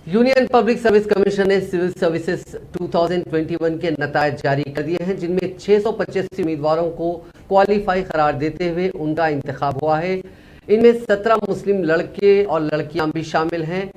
Union public service commission ने civil services 2021 के नतायज जारी कर दिए हैं, जिनमें 685 उम्मीदवारों को क्वालिफाई करार देते हुए उनका इंतखाब हुआ है। इनमें 17 मुस्लिम लड़के और लड़कियां भी शामिल हैं।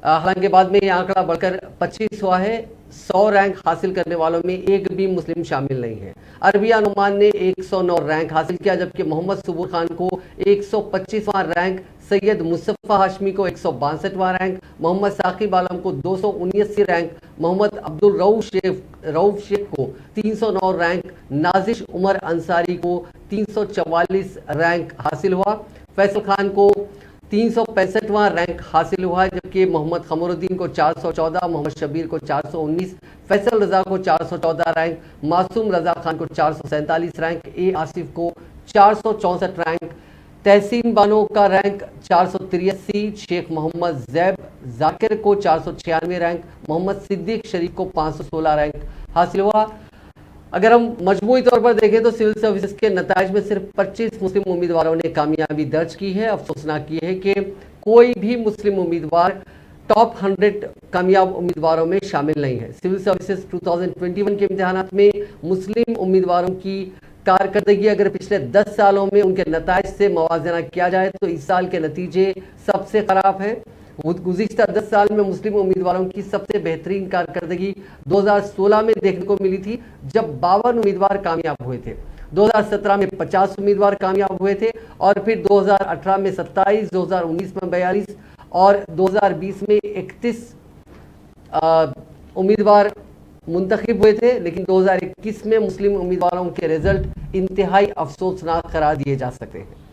हालांकि बाद में ये आंकड़ा बढ़कर 25 हुआ है। 100 रैंक हासिल करने वालों में एक भी मुस्लिम शामिल नहीं है। अरबिया नुमान ने 109 रैंक हासिल किया, जबकि मोहम्मद सुबूर खान को 125वां रैंक, सैयद मुस्तफ़ा हाशमी को 162वां रैंक, मोहम्मद साकिब आलम को 279 रैंक, मोहम्मद अब्दुल रऊफ शेख को 309 रैंक, नाजिश उमर अंसारी को 344 रैंक हासिल हुआ। फैसल खान को 365वां रैंक हासिल हुआ, जबकि मोहम्मद खमरुद्दीन को 414, मोहम्मद शबीर को 419, फैसल रजा को 414 रैंक, मासूम रजा खान को 447 रैंक, ए आसिफ को 464 रैंक, तहसीन बानो का रैंक 483, शेख मोहम्मद जैब जाकिर को 496 रैंक, मोहम्मद सिद्दीक शरीफ को 516 रैंक हासिल हुआ। अगर हम मजमूई तौर पर देखें तो सिविल सर्विसेज के नताइज में सिर्फ 25 मुस्लिम उम्मीदवारों ने कामयाबी दर्ज की है। अफसोसनाक ये है कि कोई भी मुस्लिम उम्मीदवार टॉप 100 कामयाब उम्मीदवारों में शामिल नहीं है। सिविल सर्विसेज 2021 के इम्तिहानात में मुस्लिम उम्मीदवारों की कारकर्दगी अगर पिछले 10 सालों में उनके नताइज से मवाजना किया जाए तो इस साल के नतीजे सबसे खराब हैं। गुज़िश्ता 10 साल में मुस्लिम उम्मीदवारों की सबसे बेहतरीन कारकर्दगी 2016 में देखने को मिली थी, जब 52 उम्मीदवार कामयाब हुए थे। 2017 में 50 उम्मीदवार कामयाब हुए थे और फिर 2018 में 27, 2019 में 42 और 2020 में 31 उम्मीदवार मुंतखब हुए थे। लेकिन 2021 में मुस्लिम उम्मीदवारों के रिजल्ट इंतहाई अफसोसनाक करार दिए जा सकते हैं।